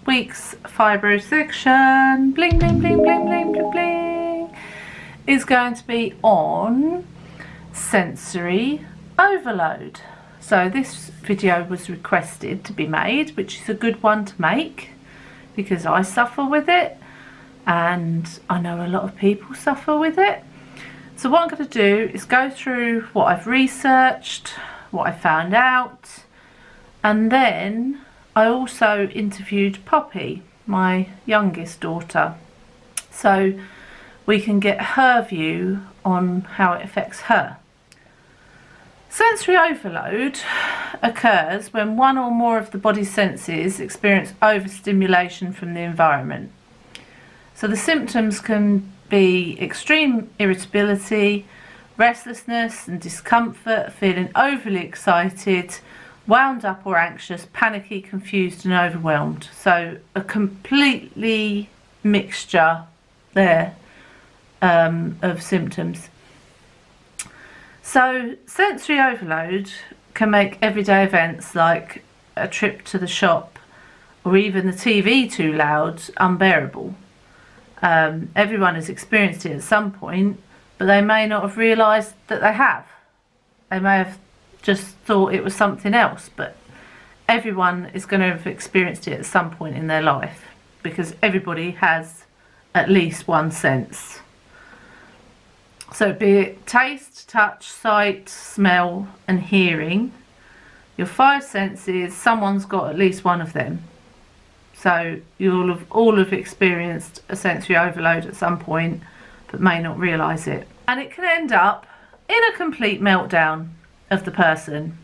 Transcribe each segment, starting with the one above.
week's fibro section, bling bling bling bling bling bling bling, is going to be on sensory overload. So this video was requested to be made, which is a good one to make because I suffer with it and I know a lot of people suffer with it. So what I'm going to do is go through what I've researched, what I found out, and then I also interviewed Poppy, my youngest daughter, so we can get her view on how it affects her. Sensory overload occurs when one or more of the body's senses experience overstimulation from the environment. So the symptoms can be extreme irritability, restlessness and discomfort, feeling overly excited, wound up or anxious, panicky, confused and overwhelmed. So a completely mixture there of symptoms. So sensory overload can make everyday events like a trip to the shop or even the TV too loud unbearable. Everyone has experienced it at some point, but they may not have realised that they have. They may have just thought it was something else, but everyone is going to have experienced it at some point in their life because everybody has at least one sense. So be it taste, touch, sight, smell and hearing, your five senses, someone's got at least one of them. So you'll have all have experienced a sensory overload at some point but may not realise it. And it can end up in a complete meltdown of the person.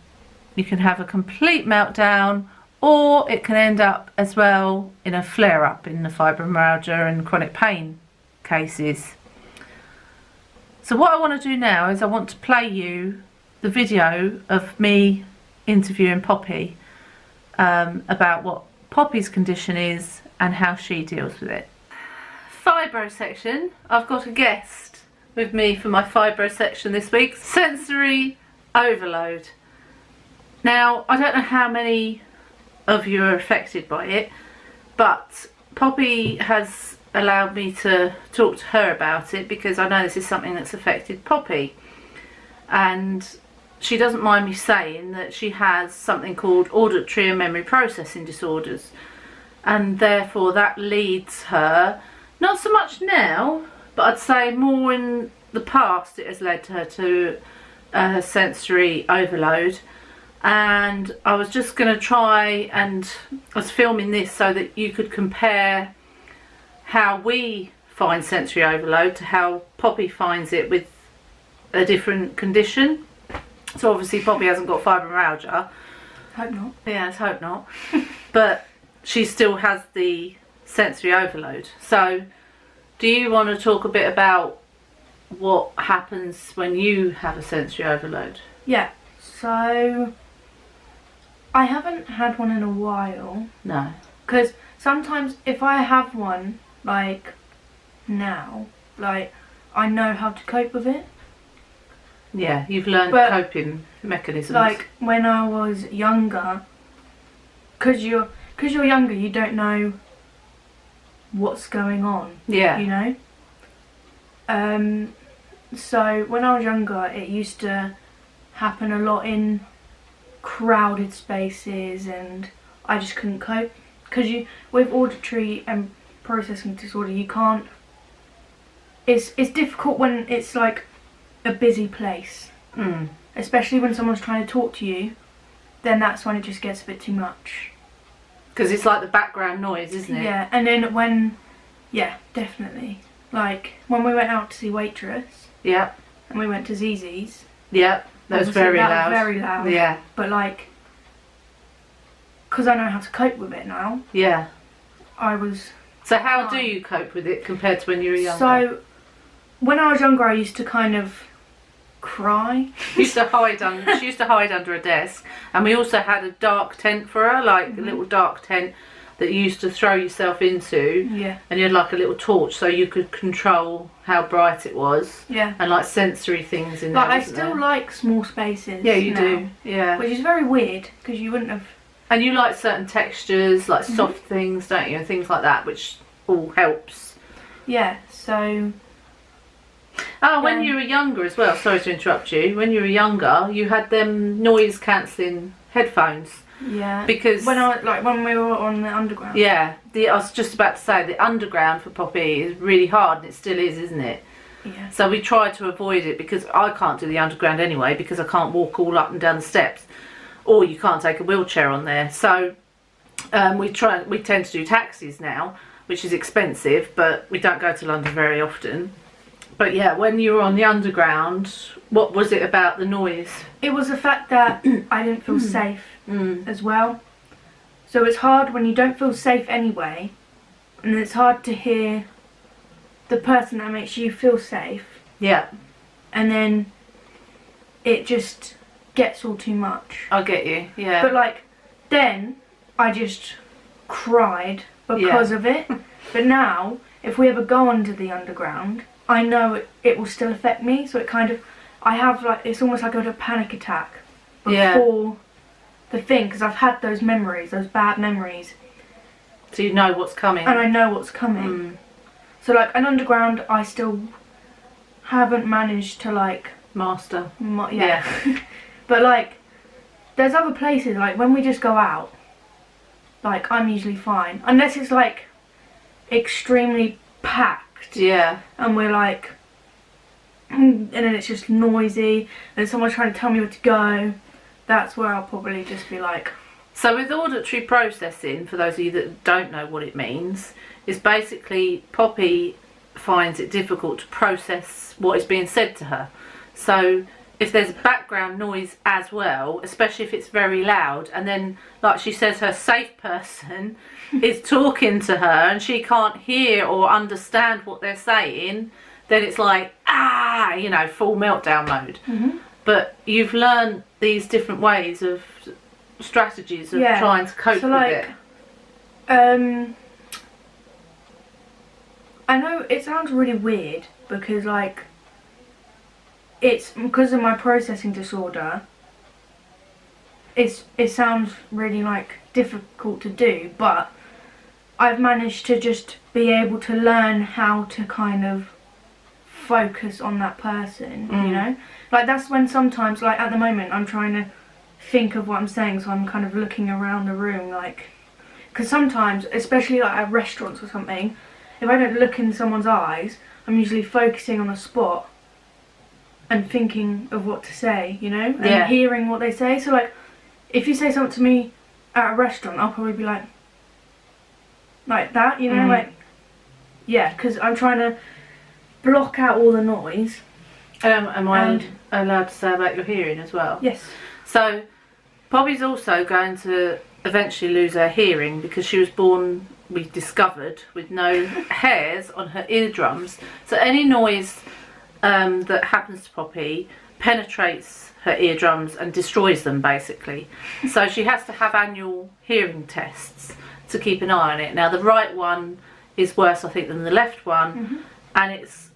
You can have a complete meltdown, or it can end up as well in a flare-up in the fibromyalgia and chronic pain cases. So what I want to do now is I want to play you the video of me interviewing Poppy about what Poppy's condition is and how she deals with it. Fibro section. I've got a guest with me for my fibro section this week. Sensory overload. Now, I don't know how many of you are affected by it, but Poppy has allowed me to talk to her about it because I know this is something that's affected Poppy, and she doesn't mind me saying that she has something called auditory and memory processing disorders, and therefore that leads her, not so much now, but I'd say more in the past it has led her to sensory overload. And I was just going to try, and I was filming this so that you could compare how we find sensory overload to how Poppy finds it with a different condition. So obviously Poppy hasn't got fibromyalgia. Hope not. Yeah, let's hope not. But she still has the sensory overload. So do you want to talk a bit about what happens when you have a sensory overload? Yeah, so I haven't had one in a while. No. Because sometimes if I have one, like now, like I know how to cope with it. Yeah, you've learned coping mechanisms. Like when I was younger, because you're younger, you don't know what's going on. Yeah. You know? So when I was younger, it used to happen a lot in crowded spaces, and I just couldn't cope. Because with auditory and processing disorder, you can't. It's difficult when it's like a busy place, especially when someone's trying to talk to you. Then that's when it just gets a bit too much. Because it's like the background noise, isn't it? Yeah, and then yeah, definitely. Like when we went out to see Waitress. Yeah. And we went to Zizi's. Yeah, that was very loud. Very loud. Yeah. But like, because I know how to cope with it now. Yeah. I was. So how do you cope with it compared to when you were younger? So, when I was younger, I used to kind of cry. She used to hide under a desk, and we also had a dark tent for her, like a little dark tent that you used to throw yourself into. Yeah. And you had like a little torch so you could control how bright it was. Yeah. And like sensory things in like there. I still like small spaces. Yeah, you now, do. Yeah. Which is very weird because you wouldn't have And you like certain textures, like soft things, don't you? And things like that, which all helps. Yeah, so... Oh, when you were younger as well, sorry to interrupt you, when you were younger, you had them noise cancelling headphones. Yeah. Because... when we were on the underground. Yeah, I was just about to say, the underground for Poppy is really hard, and it still is, isn't it? Yeah. So we try to avoid it, because I can't do the underground anyway, because I can't walk all up and down the steps. Or you can't take a wheelchair on there. So we tend to do taxis now, which is expensive, but we don't go to London very often. But yeah, when you were on the underground, what was it about the noise? It was the fact that I didn't feel safe as well. So it's hard when you don't feel safe anyway, and it's hard to hear the person that makes you feel safe. Yeah. And then it just gets all too much. I get you, yeah. But like, then I just cried because of it. But now, if we ever go under the underground, I know it will still affect me. So it kind of, I have like, it's almost like I had a panic attack before the thing, because I've had those memories, those bad memories. So you know what's coming. And I know what's coming. So like an underground, I still haven't managed to like master. But like, there's other places, like when we just go out, like I'm usually fine, unless it's like extremely packed. Yeah. And we're like, and then it's just noisy, and someone's trying to tell me where to go. That's where I'll probably just be like. So with auditory processing, for those of you that don't know what it means, is basically Poppy finds it difficult to process what is being said to her. So if there's background noise as well, especially if it's very loud, and then like she says, her safe person is talking to her and she can't hear or understand what they're saying, then it's like, you know, full meltdown mode. But you've learned these different ways of strategies of trying to cope with it. I know it sounds really weird, because like, it's because of my processing disorder, it sounds really like difficult to do, but I've managed to just be able to learn how to kind of focus on that person, you know? Like that's when sometimes, like at the moment, I'm trying to think of what I'm saying, so I'm kind of looking around the room, like, because sometimes, especially like at restaurants or something, if I don't look in someone's eyes, I'm usually focusing on a spot and thinking of what to say, you know, and hearing what they say. So like, if you say something to me at a restaurant, I'll probably be like that, you know, like, because I'm trying to block out all the noise. Am I allowed to say about your hearing as well? Yes. So Poppy's also going to eventually lose her hearing, because she was born, we discovered, with no hairs on her eardrums. So any noise that happens to Poppy penetrates her eardrums and destroys them, basically. So she has to have annual hearing tests to keep an eye on it. Now the right one is worse, I think, than the left one, and it's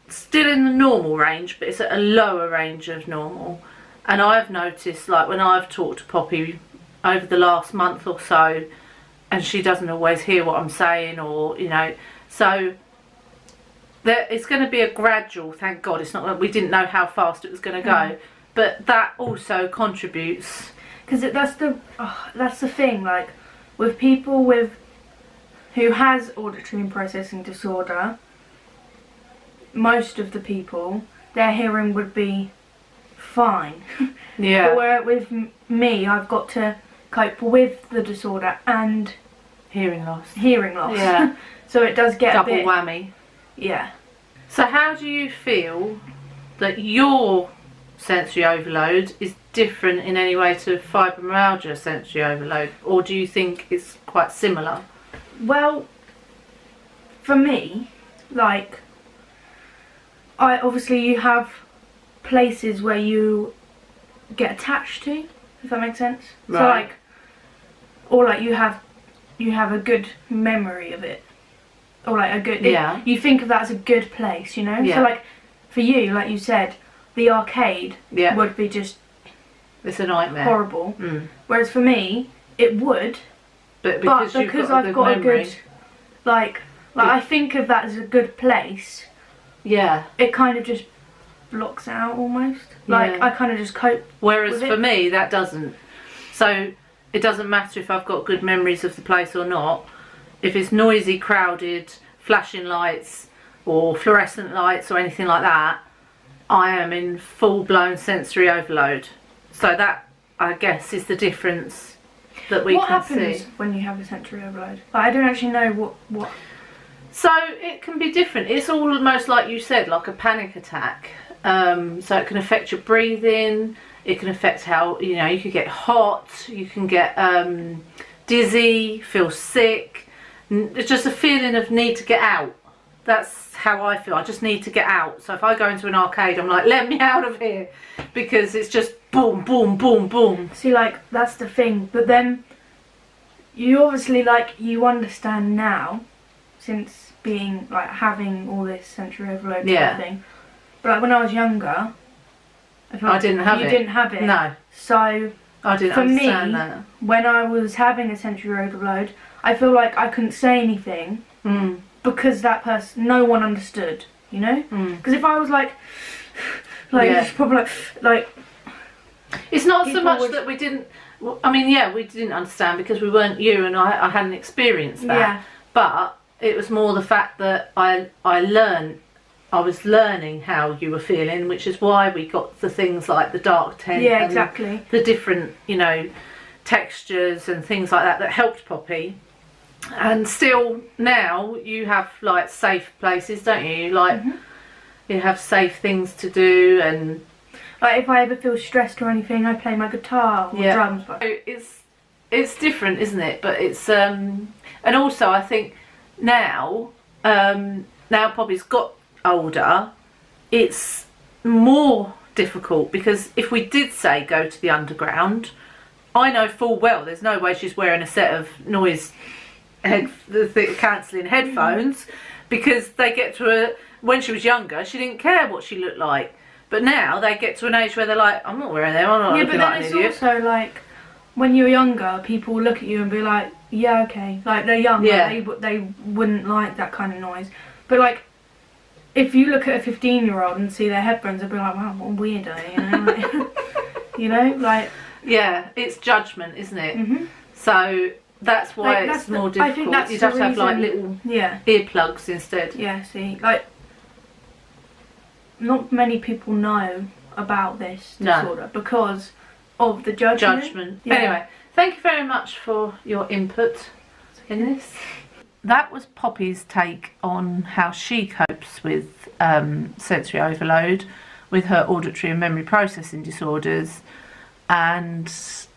still in the normal range, but it's at a lower range of normal. And I've noticed, like when I've talked to Poppy over the last month or so, and she doesn't always hear what I'm saying, or, you know, so it's going to be a gradual, thank God. It's not like we didn't know how fast it was going to go, but that also contributes. Because that's the thing, like with people who has auditory and processing disorder, most of the people, their hearing would be fine. But where with me, I've got to cope with the disorder and hearing loss. Yeah. So it does get double a bit whammy. Yeah. So how do you feel that your sensory overload is different in any way to fibromyalgia sensory overload, or do you think it's quite similar? Well, for me, like, obviously you have places where you get attached to, if that makes sense. Right. So like, or like you have a good memory of it, or like a good, you think of that as a good place, you know. So like for you, like you said, the arcade would be just it's a nightmare, horrible. Whereas for me, it would, but but you've because got I've got memory. a good, like I think of that as a good place. Yeah. It kind of just blocks it out almost. Like Yeah. I kind of just cope. Whereas with for it. me, that doesn't. So it doesn't matter if I've got good memories of the place or not. If it's noisy, crowded, flashing lights or fluorescent lights or anything like that, I am in full-blown sensory overload. So that, I guess, is the difference that we What can happens see. when you have a sensory overload? Like, I don't actually know what. So it can be different. It's almost like you said, like a panic attack. So it can affect your breathing. It can affect how, you know, you could get hot, you can get dizzy, feel sick. It's just a feeling of need to get out. That's how I feel. I just need to get out. So if I go into an arcade, I'm like, let me out of here, because it's just boom, boom, boom, boom. See, like, that's the thing. But then you obviously, like, you understand now, since being, like, having all this sensory overload Yeah. thing. But like, when I was younger, I didn't have it. You didn't have it. No, So I didn't for understand me, that. when I was having a sensory overload, I feel like I couldn't say anything because that person, no one understood, you know? Because if I was like Yeah. just probably like It's not so people much would- that we didn't. I mean, yeah, we didn't understand because we weren't you, and I hadn't experienced that. Yeah. But it was more the fact that I was learning how you were feeling, which is why we got the things like the dark tent. Yeah, and exactly. the different, you know, textures and things like that helped Poppy. And still now you have like safe places, don't you? Like you have safe things to do, and Like if I ever feel stressed or anything, I play my guitar or Yeah. drums. But so it's different, isn't it? But it's and also I think now Poppy's got older, it's more difficult, because if we did say go to the underground, I know full well there's no way she's wearing a set of noise cancelling headphones, because they get to a, when she was younger she didn't care what she looked like, but now they get to an age where they're like, I'm not wearing them, I'm not yeah, looking but like then an it's idiot. also like when you're younger, people look at you and be like, yeah, okay. Like they're young, Yeah. they wouldn't like that kind of noise. But like, if you look at a 15-year-old and see their headphones, they'll be like, wow, what a weirdo, you know? Like, you know, like. Yeah, it's judgment, isn't it? Mhm. So that's why Like, it's that's the- more I difficult. think that's You'd the have to have like reason- little Yeah. earplugs instead. Yeah. See, like, not many people know about this No. disorder because of the judgment. Yeah. Anyway, thank you very much for your input in this. That was Poppy's take on how she copes with sensory overload with her auditory and memory processing disorders, and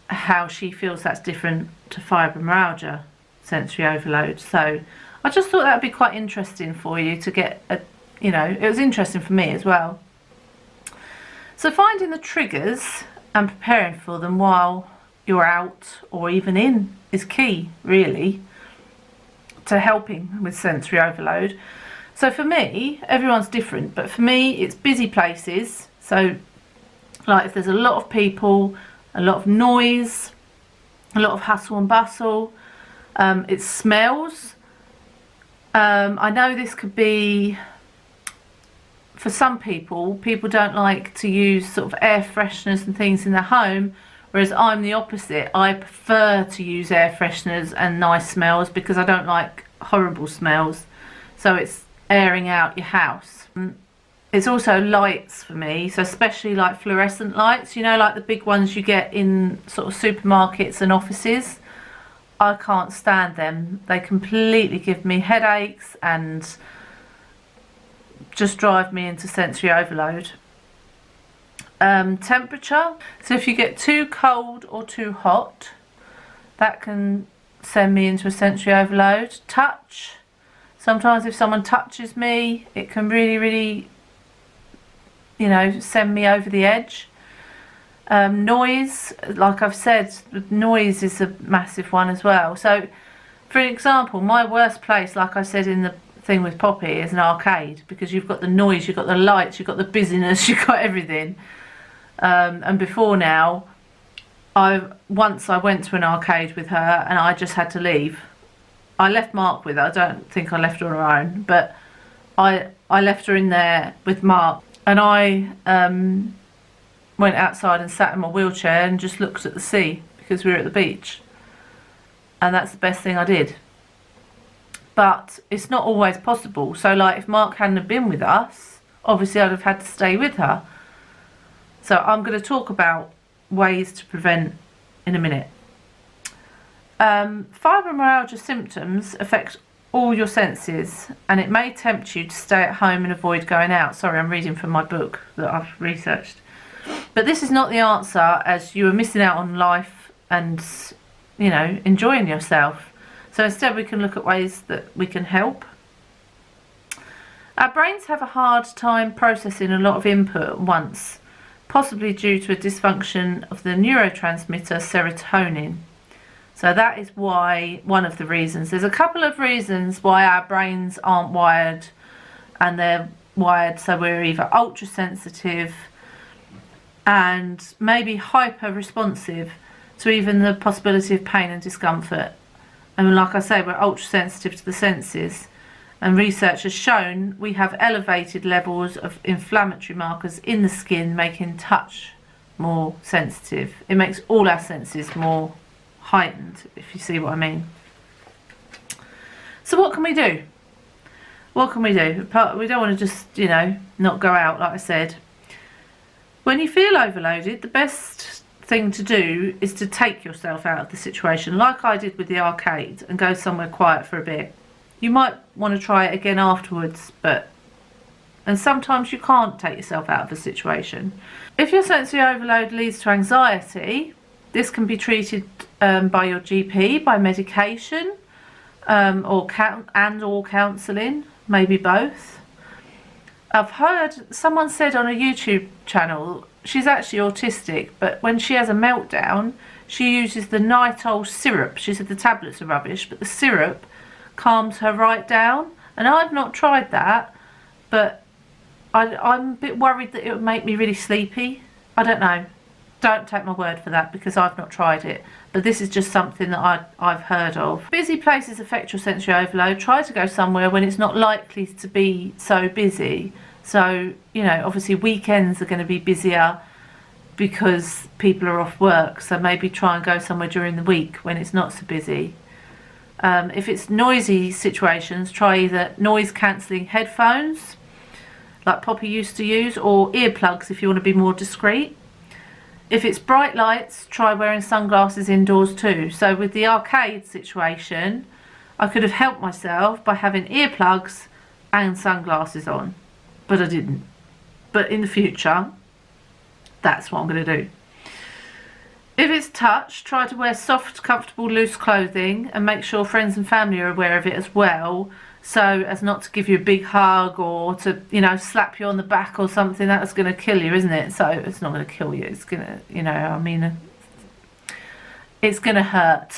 how she feels that's different to fibromyalgia sensory overload. So I just thought that would be quite interesting for you to get a, you know, it was interesting for me as well. So finding the triggers and preparing for them while you're out or even in is key, really, to helping with sensory overload. So for me, everyone's different, but for me it's busy places. So like if there's a lot of people, a lot of noise, a lot of hustle and bustle, it smells. I know this could be, for some people don't like to use sort of air fresheners and things in their home, whereas I'm the opposite. I prefer to use air fresheners and nice smells because I don't like horrible smells. So it's airing out your house. It's also lights for me, so especially like fluorescent lights, you know, like the big ones you get in sort of supermarkets and offices. I can't stand them. They completely give me headaches and just drive me into sensory overload. Temperature, so if you get too cold or too hot, that can send me into a sensory overload. Touch, sometimes if someone touches me, it can really, you know, send me over the edge. Noise, like I've said, noise is a massive one as well. So for example, my worst place, like I said in the thing with Poppy, is an arcade, because you've got the noise, you've got the lights, you've got the busyness, you've got everything. And before now, Once I went to an arcade with her and I just had to leave. I left Mark with her. I don't think I left her on her own, but I left her in there with Mark, and I went outside and sat in my wheelchair and just looked at the sea because we were at the beach, and that's the best thing I did. But it's not always possible. So like if Mark hadn't have been with us, obviously I'd have had to stay with her. So I'm going to talk about ways to prevent in a minute. Fibromyalgia symptoms affect all your senses, and it may tempt you to stay at home and avoid going out. Sorry, I'm reading from my book that I've researched. But this is not the answer, as you are missing out on life and, you know, enjoying yourself. So instead we can look at ways that we can help. Our brains have a hard time processing a lot of input at once, possibly due to a dysfunction of the neurotransmitter serotonin. So that is why, one of the reasons. There's a couple of reasons why our brains aren't wired, and they're wired so we're either ultra sensitive and maybe hyper responsive to even the possibility of pain and discomfort. And like I say, we're ultra sensitive to the senses, and research has shown we have elevated levels of inflammatory markers in the skin, making touch more sensitive. It makes all our senses more heightened, if you see what I mean. So what can we do? What can we do? We don't want to just, you know, not go out, like I said. When you feel overloaded, the best thing to do is to take yourself out of the situation, like I did with the arcade, and go somewhere quiet for a bit. You might want to try it again afterwards, and sometimes you can't take yourself out of a situation. If your sensory overload leads to anxiety, this can be treated by your GP, by medication, or counselling, maybe both. I've heard someone said on a YouTube channel, she's actually autistic, but when she has a meltdown, she uses the nitol syrup. She said the tablets are rubbish, but the syrup calms her right down. And I've not tried that, but I'm a bit worried that it would make me really sleepy. I don't know. Don't take my word for that, because I've not tried it. But this is just something that I've heard of. Busy places affect your sensory overload. Try to go somewhere when it's not likely to be so busy. So, you know, obviously weekends are going to be busier because people are off work. So maybe try and go somewhere during the week when it's not so busy. If it's noisy situations, try either noise cancelling headphones, like Poppy used to use, or earplugs if you want to be more discreet. If it's bright lights, try wearing sunglasses indoors too. So with the arcade situation, I could have helped myself by having earplugs and sunglasses on, but I didn't. But in the future, that's what I'm going to do. If it's touch, try to wear soft, comfortable, loose clothing, and make sure friends and family are aware of it as well, so as not to give you a big hug or to, you know, slap you on the back or something. That's going to kill you, isn't it? So it's not going to kill you. It's going to, you know, I mean, it's going to hurt.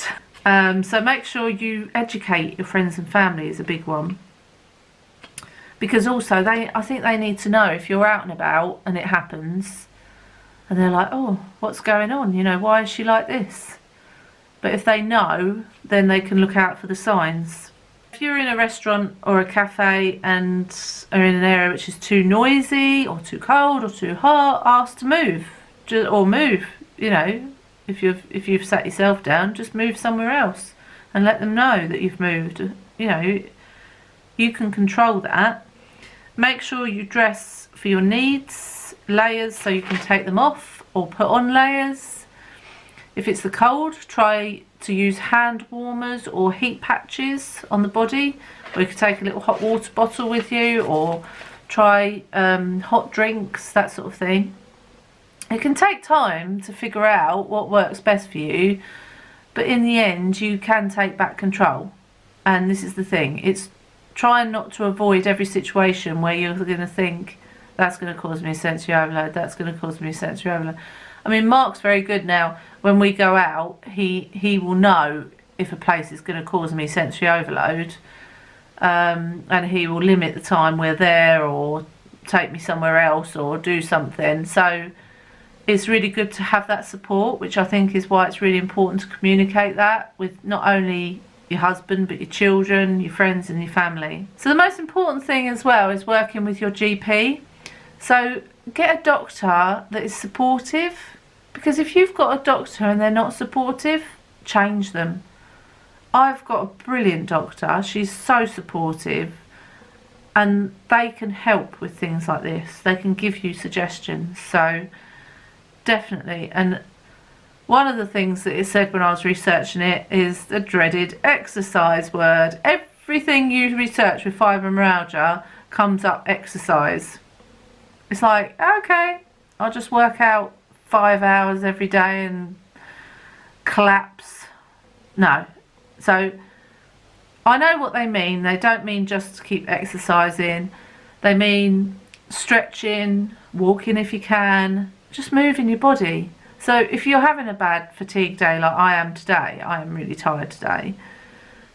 So make sure you educate your friends and family is a big one. Because also, I think they need to know if you're out and about and it happens, and they're like, oh, what's going on? You know, why is she like this? But if they know, then they can look out for the signs. If you're in a restaurant or a cafe and are in an area which is too noisy or too cold or too hot, ask to move. Or move, you know, if you've sat yourself down, just move somewhere else and let them know that you've moved. You know, you can control that. Make sure you dress for your needs, layers so you can take them off or put on layers. If it's the cold, try to use hand warmers or heat patches on the body, or you could take a little hot water bottle with you, or try hot drinks, that sort of thing. It can take time to figure out what works best for you, but in the end you can take back control. And this is the thing, it's trying not to avoid every situation where you're going to think, that's going to cause me a sensory overload, that's going to cause me a sensory overload. I mean, Mark's very good now. When we go out, he will know if a place is going to cause me sensory overload, and he will limit the time we're there or take me somewhere else or do something. So it's really good to have that support, which I think is why it's really important to communicate that with not only your husband but your children, your friends and your family. So the most important thing as well is working with your GP. So get a doctor that is supportive, because if you've got a doctor and they're not supportive, change them. I've got a brilliant doctor, she's so supportive, and they can help with things like this. They can give you suggestions, so definitely. And one of the things that it said when I was researching it is the dreaded exercise word. Everything you research with fibromyalgia comes up exercise. It's like, okay, I'll just work out 5 hours every day and collapse. No. So I know what they mean. They don't mean just to keep exercising. They mean stretching, walking if you can, just moving your body. So if you're having a bad fatigue day like I am today, I am really tired today,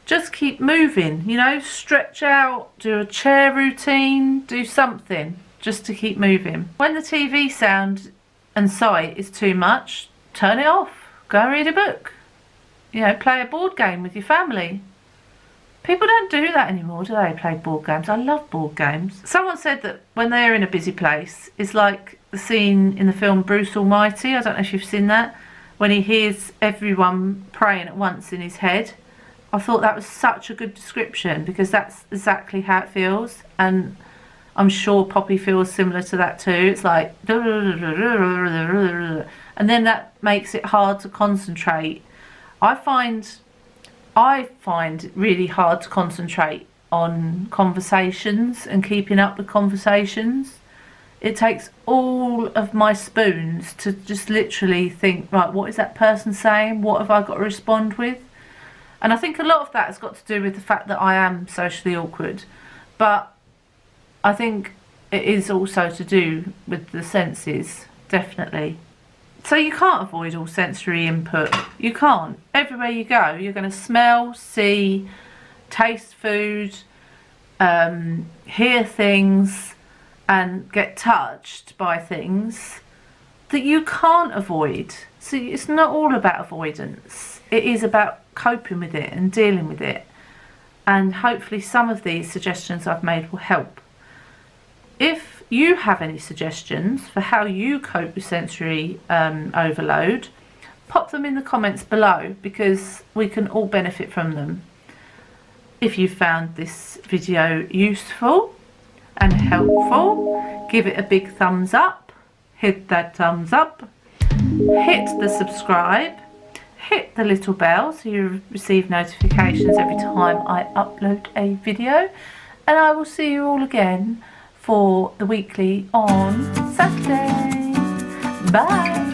just keep moving, you know, stretch out, do a chair routine, do something just to keep moving. When the TV sound and sight is too much, turn it off, go and read a book, you know, play a board game with your family. People don't do that anymore, do they? Play board games. I love board games. Someone said that when they're in a busy place, it's like the scene in the film Bruce Almighty. I don't know if you've seen that, when he hears everyone praying at once in his head. I thought that was such a good description, because that's exactly how it feels, and I'm sure Poppy feels similar to that too. It's like, and then that makes it hard to concentrate. I find it really hard to concentrate on conversations and keeping up with conversations. It takes all of my spoons to just literally think, right, what is that person saying? What have I got to respond with? And I think a lot of that has got to do with the fact that I am socially awkward. But I think it is also to do with the senses, definitely. So you can't avoid all sensory input. You can't. Everywhere you go, you're going to smell, see, taste food, hear things, and get touched by things that you can't avoid. So it's not all about avoidance. It is about coping with it and dealing with it. And hopefully some of these suggestions I've made will help. If you have any suggestions for how you cope with sensory overload, pop them in the comments below, because we can all benefit from them. If you found this video useful and helpful, give it a big thumbs up, hit that thumbs up, hit the subscribe, hit the little bell so you receive notifications every time I upload a video, and I will see you all again for the weekly on Saturday. Bye!